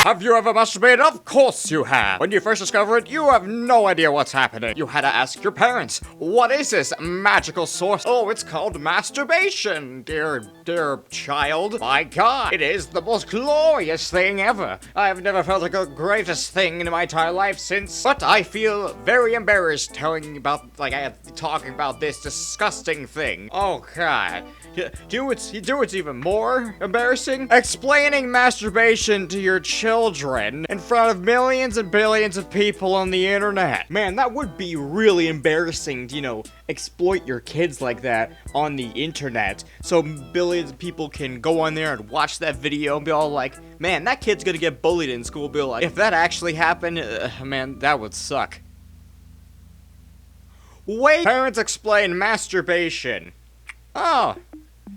Have you ever masturbated? Of course you have. When you first discover it, you have no idea what's happening. You had to ask your parents, what is this magical source? Oh, it's called masturbation, dear child. My God, it is the most glorious thing ever. I've never felt like the greatest thing in my entire life since, but I feel very embarrassed talking about this disgusting thing. Oh God. Do it's even more embarrassing? Explaining masturbation to your children in front of millions and billions of people on the internet. Man, that would be really embarrassing to, exploit your kids like that on the internet. So billions of people can go on there and watch that video and be all like, man, that kid's gonna get bullied in school. Be like, if that actually happened, man, that would suck. Wait, parents explain masturbation. Oh.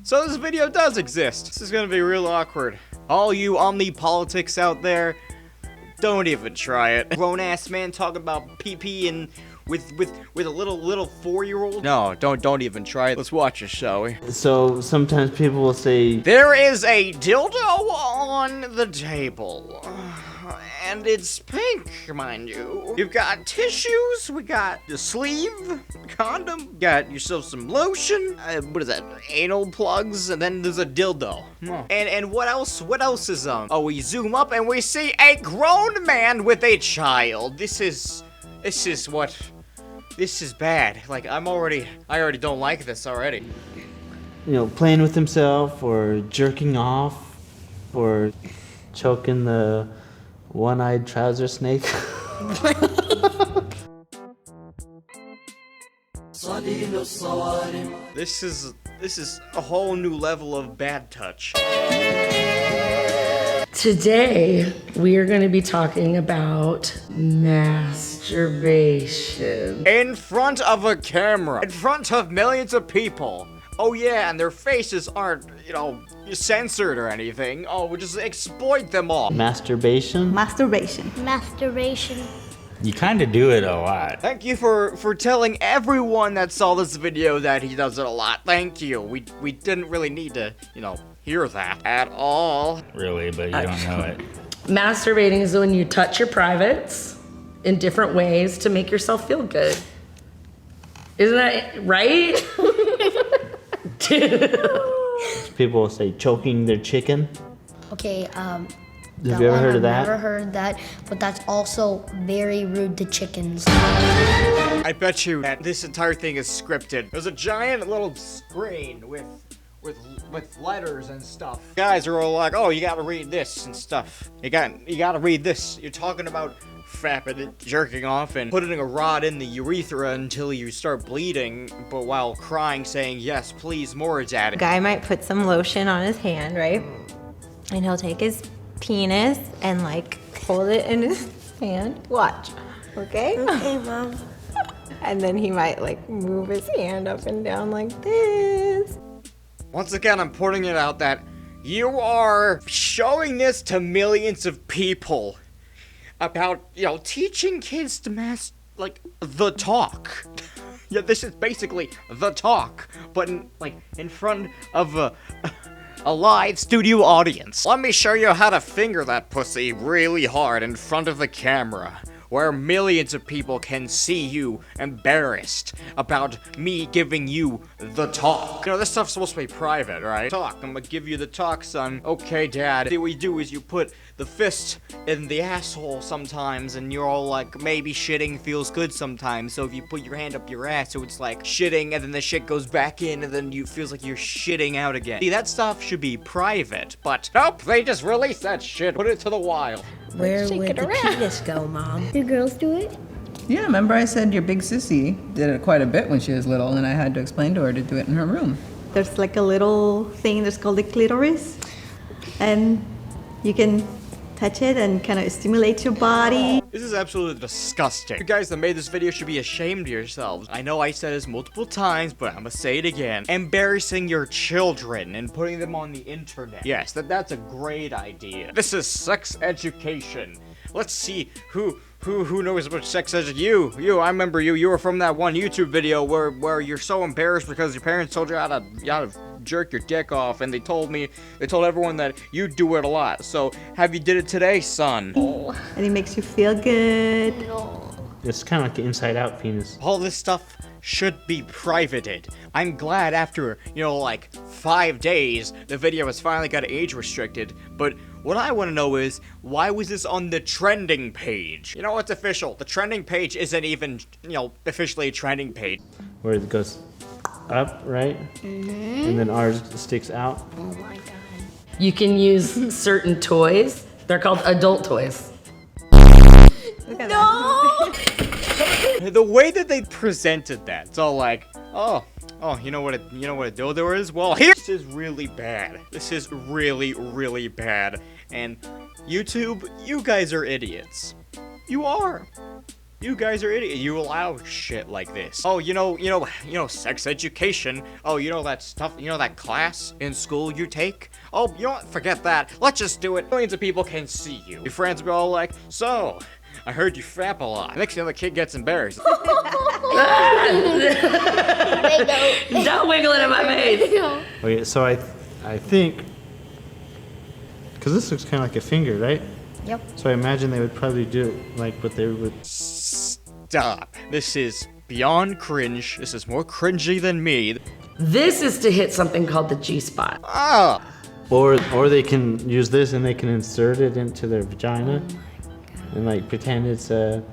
So this video does exist. This is gonna be real awkward. All you omnipolitics out there, don't even try it. Grown-ass man talking about pee-pee and with a little 4-year-old? No, don't even try it. Let's watch it, shall we? So sometimes people will say, there is a dildo on the table. And it's pink, mind you. You've got tissues, we got the sleeve, condom, got yourself some lotion, what is that, anal plugs, and then there's a dildo. And what else is oh, we zoom up and we see a grown man with a child. This is bad. Like, I already don't like this already. Playing with himself or jerking off or choking the one-eyed trouser snake. This is a whole new level of bad touch. Today, we are going to be talking about masturbation. In front of a camera. In front of millions of people. Oh yeah, and their faces aren't, censored or anything. Oh, we just exploit them all. Masturbation? Masturbation. Masturbation. You kind of do it a lot. Thank you for telling everyone that saw this video that he does it a lot. Thank you. We didn't really need to, hear that at all. Really, but you don't know it. Masturbating is when you touch your privates in different ways to make yourself feel good. Isn't that right? People will say choking their chicken. Okay, Have you ever heard of that? I've never heard that, but that's also very rude to chickens. I bet you that this entire thing is scripted. There's a giant little screen with letters and stuff. Guys are all like, oh, you gotta read this and stuff. You gotta read this. You're talking about fapping and jerking off and putting a rod in the urethra until you start bleeding, but while crying, saying, yes, please, more, daddy. A guy might put some lotion on his hand, right? And he'll take his penis and hold it in his hand. Watch, okay? Okay, Mom. And then he might move his hand up and down like this. Once again, I'm pointing it out that you are showing this to millions of people about, teaching kids to the talk. Yeah, this is basically the talk, but in front of a live studio audience. Let me show you how to finger that pussy really hard in front of the camera, where millions of people can see you embarrassed about me giving you the talk. This stuff's supposed to be private, right? Talk, I'm gonna give you the talk, son. Okay, Dad. What you do is you put the fist in the asshole sometimes, and you're all like, maybe shitting feels good sometimes, so if you put your hand up your ass, so it's like shitting, and then the shit goes back in, and then it feels like you're shitting out again. See, that stuff should be private, but nope, they just release that shit, put it to the wild. Where would the penis go, Mom? Do girls do it? Yeah, remember I said your big sissy did it quite a bit when she was little, and I had to explain to her to do it in her room. There's a little thing that's called the clitoris, and you can touch it and kind of stimulate your body. This is absolutely disgusting. You guys that made this video should be ashamed of yourselves. I know I said this multiple times, but I'm gonna say it again. Embarrassing your children and putting them on the internet. Yes, that's a great idea. This is sex education. Let's see who knows about sex education. You, I remember you were from that one YouTube video where you're so embarrassed because your parents told you how to jerk your dick off, and they told everyone that you do it a lot. So, have you did it today, son? And it makes you feel good. It's kind of like an inside-out penis. All this stuff should be privated. I'm glad after, like 5 days, the video has finally got age restricted, but what I want to know is, why was this on the trending page? You know, it's official. The trending page isn't even, officially a trending page. Where it goes up, right? And then ours sticks out. Oh my god. You can use certain toys. They're called adult toys. No! The way that they presented that, it's all like, oh, you know what a dildo is? Well, here. This is really bad. This is really, really bad. And YouTube, you guys are idiots. You are. You guys are idiots. You allow shit like this. Oh, sex education. Oh, that stuff, that class in school you take? Oh, you know what? Forget that. Let's just do it. Millions of people can see you. Your friends will be all like, so, I heard you frap a lot. Next thing the kid gets embarrassed. Stop wiggling in my face. Okay, so I think, because this looks kind of like a finger, right? Yep. So I imagine they would probably do it like what they would. Stop. This is beyond cringe. This is more cringy than me. This is to hit something called the G-spot. Ah! Or they can use this and they can insert it into their vagina, and like pretend it's a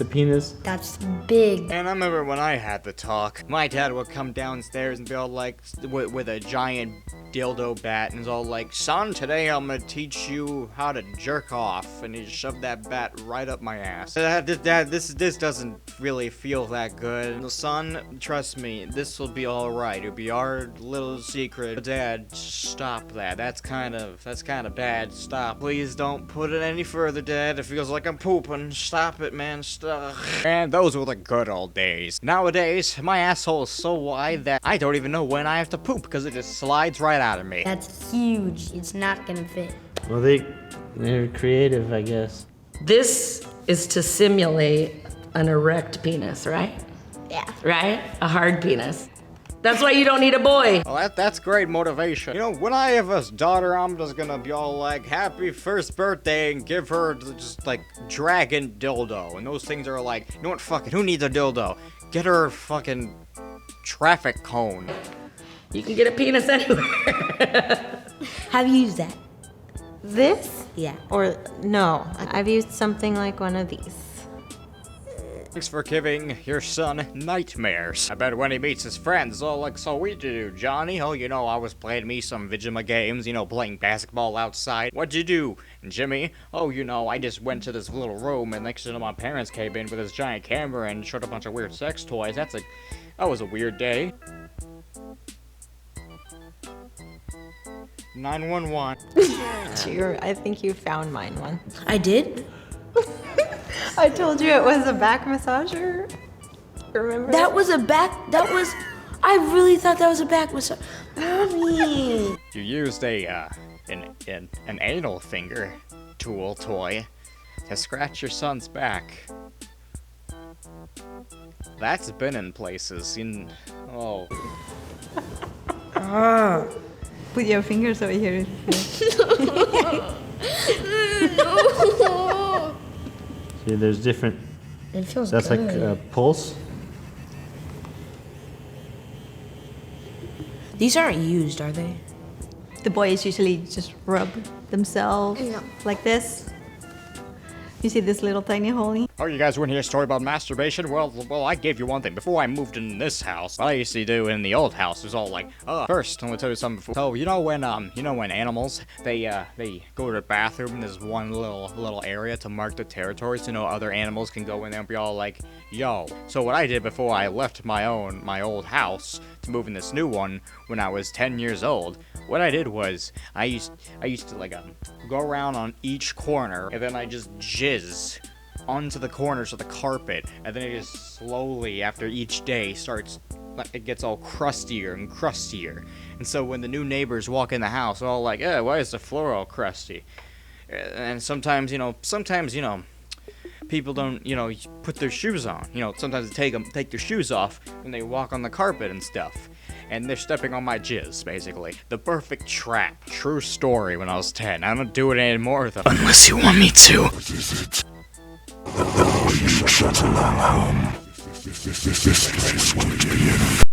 penis. That's big. And I remember when I had the talk, my dad would come downstairs and be all like, with a giant dildo bat, and he's all like, son, today I'm gonna teach you how to jerk off, and he shoved that bat right up my ass. Dad, this doesn't really feel that good. Son, trust me, this will be alright. It'll be our little secret. Dad, stop that. That's kind of bad. Stop. Please don't put it any further, Dad. It feels like I'm pooping. Stop it, man. Stop. And those were the good old days. Nowadays, my asshole is so wide that I don't even know when I have to poop because it just slides right out of me. That's huge. It's not gonna fit. Well, they're creative, I guess. This is to simulate an erect penis, right? Yeah. Right? A hard penis. That's why you don't need a boy. Well, that's great motivation. When I have a daughter, I'm just gonna be all like, happy first birthday, and give her just like dragon dildo. And those things are like, you know what, fuck it, who needs a dildo? Get her a fucking traffic cone. You can get a penis anywhere. Have you used that? This? Yeah. Or no, I've used something like one of these. Thanks for giving your son nightmares. I bet when he meets his friends, all like, so what did you do, Johnny? Oh, I was playing me some Vigima games, playing basketball outside. What'd you do, Jimmy? Oh, I just went to this little room, and next thing my parents came in with this giant camera and showed a bunch of weird sex toys. That was a weird day. 911. I think you found mine one. I did? I told you it was a back massager. Remember? That was a back. I really thought that was a back massage. Mommy. You used an anal finger toy to scratch your son's back. That's been in places. Put your fingers over here. See, there's different. It feels That's good. like a pulse. These aren't used, are they? The boys usually just rub themselves Yeah. like this. You see this little tiny hole? Oh, you guys want to hear a story about masturbation? Well, I gave you one thing. Before I moved in this house, what I used to do in the old house was all like, first, I'm gonna tell you something before. So, when animals, they go to the bathroom, and there's one little area to mark the territory so other animals can go in there and be all like, yo. So what I did before I left my old house to move in this new one when I was 10 years old, what I did was, I used to go around on each corner, and then I just jizz onto the corners of the carpet, and then it just slowly, after each day, it gets all crustier and crustier. And so when the new neighbors walk in the house, they're all like, why is the floor all crusty? And sometimes, people don't, put their shoes on. Sometimes they take their shoes off when they walk on the carpet and stuff. and they're stepping on my jizz, basically. The perfect trap. True story when I was 10. I don't do it anymore, though. Unless you want me to. What is it? You shut along home. This place will be